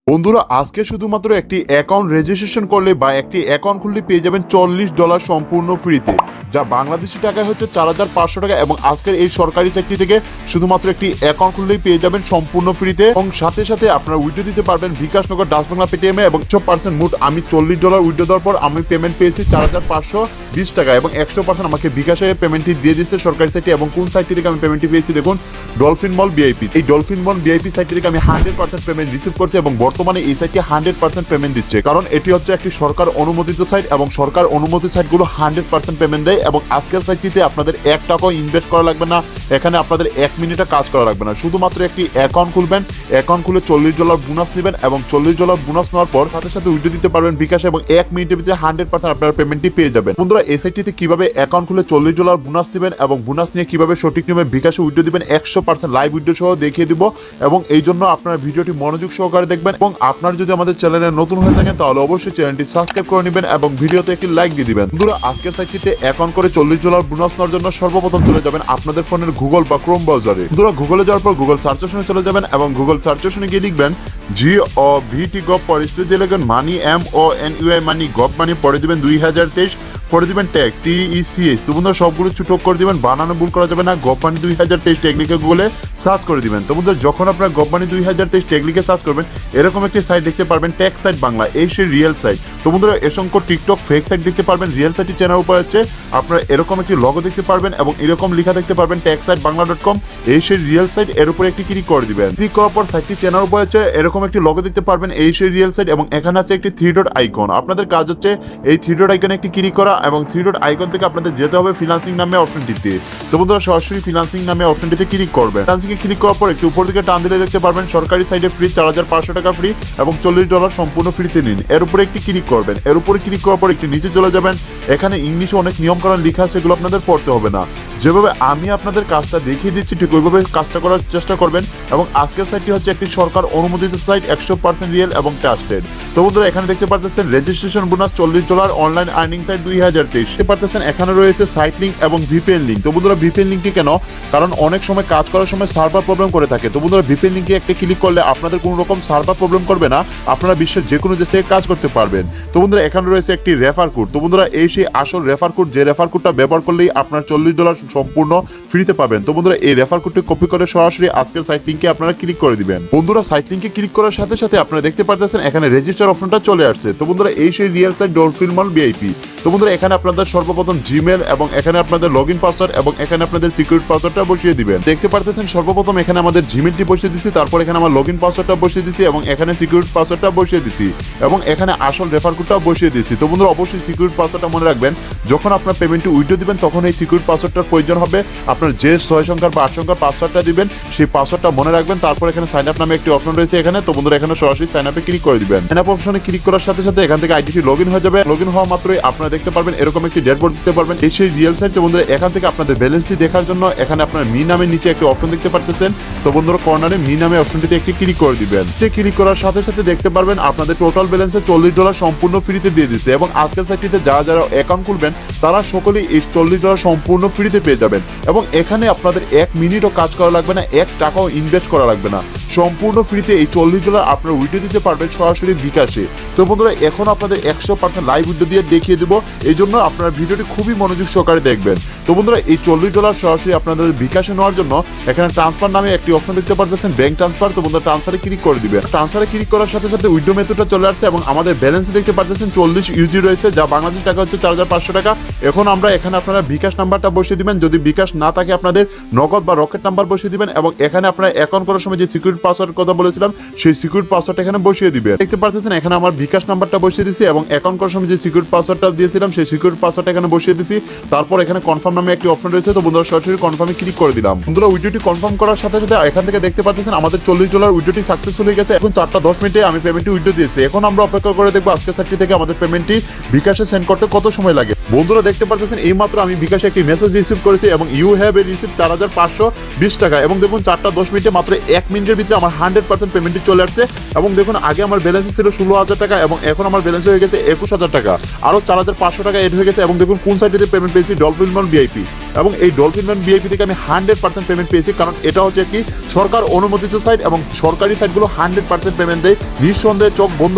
বন্ধুরা আজকে শুধুমাত্র একটি অ্যাকাউন্ট রেজিস্ট্রেশন করলে বা একটি অ্যাকাউন্ট খুললে পেয়ে যাবেন $40 সম্পূর্ণ ফ্রিতে, যা বাংলাদেশি টাকায় হচ্ছে 4,500 টাকা। এবং আজকের এই সরকারি চাকরি থেকে শুধুমাত্র একটি অ্যাকাউন্ট খুললেই পেয়ে যাবেন সম্পূর্ণ ফ্রিতে, এবং সাথে সাথে আপনারা উইথড্র দিতে পারবেন বিকাশ নগর ডাচ বাংলা পেটিএমে। এবং 100% মোট আমি $40 উইথড্র দেওয়ার পর আমি পেমেন্ট পেয়েছি 4,520 টাকা, এবং 100% আমাকে বিকাশে পেমেন্টটি দিয়ে দিচ্ছে সরকারি সাইটে। এবং কোন সাইটটি থেকে আমি পেমেন্টটি পেয়েছি দেখুন, ডলফিন মল ভিআইপি। এই ডলফিন মল ভিআইপি সাইটটি থেকে আমি 100% পেমেন্ট রিসিভ করছি, এবং বর্তমানে এই সাইটটি 100% পেমেন্ট দিচ্ছে, কারণ এটি হচ্ছে একটি সরকার অনুমোদিত সাইট, এবং সরকার অনুমোদিত সাইটগুলো 100% পেমেন্ট দেয়। এবং আজকের সাইটটিতে আপনাদের 1 টাকাও ইনভেস্ট করা লাগবে না, এখানে আপনাদের 1 মিনিটও কাজ করা লাগবে না। শুধুমাত্র একটি অ্যাকাউন্ট খুলবেন, অ্যাকাউন্ট খুলে $40 বোনাস নেবেন, এবং $40 বোনাস নেওয়ার পর সাথে সাথে উইথড্র দিতে পারবেন বিকাশে, এবং 1 মিনিটের ভিতরে 100% আপনারা পেমেন্টটি পেয়ে যাবেন। বন্ধুরা এই সাইটটিতে কিভাবে অ্যাকাউন্ট খুলে $40 বোনাস নেবেন এবং বোনাস নিয়ে কিভাবে সঠিক নিয়মে বিকাশে উইথড্র দিবেন 100% লাইভ উইথড্র সহ দেখিয়ে দিব, এবং এই জন্য আপনারা ভিডিওটি মনোযোগ সহকারে দেখবেন। এবং আপনার যদি আমাদের চ্যানেলে নতুন হয়ে থাকেন তাহলে অবশ্যই চ্যানেলটি সাবস্ক্রাইব করে নেবেন এবং ভিডিওতে একটি লাইক দিয়ে দিবেন। বন্ধুরা আজকের সাইটটিতে অ্যাকাউন্ট করে $40 বোনাস নেওয়ার জন্য সর্বপ্রথম চলে যাবেন আপনাদের ফোনের গুগল বা ক্রোম ব্রাউজারে। বন্ধুরা গুগলে যাওয়ার পর গুগল সার্চ অপশনে চলে যাবেন, এবং গুগল সার্চ অপশনে গিয়ে লিখবেন GOVT গভ, পরে দিয়ে লিখবেন মানি MONUI মানি গভ মানি, পরে দিবেন 2023, পরে দিবেন ট্যাগ TECH। তো বন্ধুরা সবগুলো ছোট করে দিবেন, বানানো ভুল করা যাবে না। গভমানি 2023 ট্যাগ লিখে গুগলে সার্চ করে দিবেন। তো বন্ধুরা যখন আপনারা গভমানি 2023 ট্যাগ লিখে সার্চ করবেন এরকম একটি সাইট দেখতে পারবেন, ট্যাগ সাইট বাংলা, এই সেই রিয়েল সাইট। তো বন্ধুরা অসংখ্য টিকটক ফেক সাইট দেখতে পারবেন, রিয়েল সাইটটি চেনার উপায় হচ্ছে আপনারা এরকম একটি লগো দেখতে পারবেন এবং এরকম লেখা দেখতে পারবেন tagsightbangla.com, এই সেই রিয়েল সাইট। এর উপরে একটি ক্লিক করে দিবেন। ক্লিক করার পর সাইটটি চেনার উপায় হচ্ছে এরকম একটি লগো দেখতে পারবেন, এই সেই রিয়েল সাইট, এবং এখানে আছে একটি 3 ডট আইকন। আপনাদের কাজ হচ্ছে এই 3 ডট আইকনে একটি ক্লিক করা, এবং 3 ডট আইকন থেকে আপনাদের যেতে হবে ফ্রিল্যান্সিং নামে অপশনটিতে। তো বন্ধুরা সরাসরি ফ্রিল্যান্সিং নামে অপশনটিতে ক্লিক করবেন। ফ্রিল্যান্সিংয়ে ক্লিক করার পর একটু উপর দিকে টান দিলে দেখতে পারবেন সরকারি সাইটে ফ্রি 4,500 টাকা ফ্রি, এবং $40 সম্পূর্ণ ফ্রিতে নিন। এর উপরে একটি ক্লিক করবেন। এর উপরে ক্লিক করার পর একটু নিচে চলে যাবেন, এখানে ইংলিশে অনেক নিয়মকানুন লেখা আছে, সেগুলো আপনাদের পড়তে হবে না। যেভাবে আমি আপনাদের কাজটা দেখিয়ে দিচ্ছি ঠিক ওইভাবে কাজটা করার চেষ্টা করবেন। এবং আজকের সাইটটি হচ্ছে একটি সরকার অনুমোদিত সাইট, 100% রিয়েল এবং ট্রাস্টেড। তো বন্ধুরা এখানে দেখতে পাচ্ছেন registration bonus $40, online earning site 2023। দেখতে পাচ্ছেন এখানে রয়েছে সাইট লিঙ্ক এবং ভিপিএন লিঙ্ক। তো বন্ধুরা ভিপিএন লিঙ্কটি কেন, কারণ অনেক সময় কাজ করার সময় সার্ভার প্রবলেম করে থাকে। তো বন্ধুরা ভিপিএন লিঙ্কে একটা ক্লিক করলে আপনাদের কোনো রকম সার্ভার প্রবলেম করবে না, আপনারা বিশ্বের যে কোনো দেশ থেকে কাজ করতে পারবেন। তো বন্ধুরা এখানে রয়েছে একটি রেফার কোড। তো বন্ধুরা এই সেই আসল রেফার কোড, যে রেফার কোডটা ব্যবহার করলেই আপনার $40 সম্পূর্ণ ফ্রিতে পাবেন। তো বন্ধুরা এই রেফার কোডটি কপি করে সরাসরি আজকের সাইট লিঙ্কে আপনারা ক্লিক করে দিবেন। বন্ধুরা সাইট লিঙ্কে ক্লিক করার সাথে সাথে আপনারা দেখতে পাচ্ছেন এখানে রেজিস্টার অপশনটা চলে আসছে। তো বন্ধুরা এই সেই রিয়েল সাইট ডলফিন মল ভিআইপি। তো বন্ধুরা এখানে আপনাদের সর্বপ্রথম জিমেল, এবং এখানে আপনাদের লগইন পাসওয়ার্ড, এবং এখানে আপনাদের সিকিউরিটি পাসওয়ার্ডটা বসিয়ে দিবেন। দেখতে পাচ্ছেন সর্বপ্রথম এখানে আমাদের জিমেলটি বসিয়ে দিচ্ছি, তারপর এখানে আমার লগইন পাসওয়ার্ডটা বসিয়ে দিচ্ছি, এবং এখানে সিকিউরিটি পাসওয়ার্ডটা বসিয়ে দিচ্ছি, এবং এখানে আসল রেফার কোডটাও বসিয়ে দিচ্ছি। তো বন্ধুরা অবশ্যই সিকিউরিটি পাসওয়ার্ডটা মনে রাখবেন, যখন আপনার পেমেন্টটি উইথড্র দিবেন তখন এই সিকিউরিটি পাসওয়ার্ডটার প্রয়োজন হবে। আপনার যে 6 সংখ্যার বা 8 সংখ্যার পাসওয়ার্ডটা দিবেন সেই পাসওয়ার্ডটা মনে রাখবেন। তারপর এখানে সাইন আপ নামে একটি অপশন রয়েছে এখানে। তো বন্ধুরা এখানে সরাসরি সাইন আপে ক্লিক করে দিবেন। সাইন আপ অপশনে ক্লিক করার সাথে সাথে এখান থেকে আইডিটি লগইন হয়ে যাবে। লগইন হওয়া মাত্রই আপনারা দেখতে পারবেন এরকম একটি ড্যাশবোর্ড দিতে পারবেন, এই সেই রিয়েল সাইট। তো বন্ধুরা এখান থেকে আপনাদের ব্যালেন্সটি দেখার জন্য এখানে আপনার মি নামের নিচে একটি অপশন দেখতে পাচ্ছেন। তো বন্ধুরা কর্নারে মি নামে অপশনটিতে একটি ক্লিক করে দিবেন। সে ক্লিক করার সাথে সাথে দেখতে পারবেন আপনাদের টোটাল ব্যালেন্সে $40 সম্পূর্ণ ফ্রিতে দিয়ে দিচ্ছে। এবং আজকের সাইটটিতে যারা যারা অ্যাকাউন্ট খুলবেন তারা সকলেই এই $40 সম্পূর্ণ ফ্রিতে পেয়ে যাবেন। এবং এখানে আপনাদের 1 মিনিটও কাজ করা লাগবে না, 1 টাকাও ইনভেস্ট করা লাগবে না, সম্পূর্ণ ফ্রিতে এই $40 আপনারা উইথড্র দিতে পারবেন সরাসরি বিকাশে। তো বন্ধুরা এখন আপনাদের 100% লাইভ উইথড্র দিয়ে দেখিয়ে দেবো, এই জন্য আপনারা ভিডিওটি খুবই মনোযোগ সহকারে দেখবেন। তো বন্ধুরা এই $40 সরাসরি আপনাদের বিকাশে নেওয়ার জন্য এখানে ট্রান্সফার নামে একটি অপশন দেখতে পাচ্ছেন, ব্যাংক ট্রান্সফার। তো বন্ধুরা ট্রান্সফারে ক্লিক করে দিবেন। ট্রান্সফারে ক্লিক করার সাথে সাথে উইথড্র মেথডটা চলে আসছে, এবং আমাদের ব্যালেন্সে দেখতে পাচ্ছেন 40 ইউজি রয়েছে, যা বাংলাদেশ টাকা হচ্ছে 4,500 টাকা। এখন আমরা এখানে আপনারা বিকাশ নাম্বারটা বসিয়ে দিবেন, যদি বিকাশ না থাকে আপনাদের নগদ বা রকেট নাম্বার বসিয়ে দিবেন, এবং এখানে আপনারা অ্যাকাউন্ট করার সময় যে সিকিউরিটি পাসওয়ার্ড কথা বলেছিলাম সেই সিকিউরিটি পাসওয়ার্ডটা এখানে বসিয়ে দিবেন। দেখতে পাচ্ছেন এখানে আমার বিকাশ নাম্বারটা বসিয়ে দিয়েছি, এবং অ্যাকাউন্ট করার সময় যে সিকিউরিটি পাসওয়ার্ডটা দিয়েছিলাম সেই সিকিউরিটি পাসওয়ার্ডটা এখানে বসিয়ে দিয়েছি। তারপর এখানে কনফার্ম নামে একটি অপশন রয়েছে। তো বন্ধুরা সরাসরি কনফার্মে ক্লিক করে দিলাম। বন্ধুরা উইড্রোটি কনফার্ম করার সাথে সাথে এখান থেকে দেখতে পাচ্ছেন আমাদের $40 উইড্রোটি সাকসেসফুল হয়ে গেছে। এখন 4টা 10 মিনিটে আমি পেমেন্টটি উইড্রো দিয়েছি। এখন আমরা অপেক্ষা করে দেখবো আজকের সাইটটি থেকে আমাদের পেমেন্টটি বিকাশে সেন্ড করতে কত সময় লাগে। বন্ধুরা দেখতে পাচ্ছেন এই মাত্র আমি বিকাশে একটি মেসেজ রিসিভ করেছি, এবং ইউ হ্যাভ এ রিসিভ 4,520 টাকা। এবং দেখুন 4টা 10 মিনিটে মাত্র 1 মিনিটের ভিতরে যে আমার 100% পেমেন্টটি চলে আসছে। এবং দেখুন আগে আমার ব্যালেন্স ছিল 16,000 টাকা এবং এখন আমার ব্যালেন্স হয়ে গেছে 21,000 টাকা, আরও 4,500 টাকা এড হয়ে গেছে। এবং দেখুন কোন সাইটে পেমেন্ট পেয়েছি, ডলফিন ম্যান ভিআইপি, এবং এই ডলফিন ম্যান ভিআইপি থেকে আমি 100% পেমেন্ট পেয়েছি, কারণ এটা হচ্ছে কি সরকার অনুমোদিত সাইট এবং সরকারি সাইটগুলো 100% পেমেন্ট দেয়, নিঃসন্দেহে চোখ বন্ধ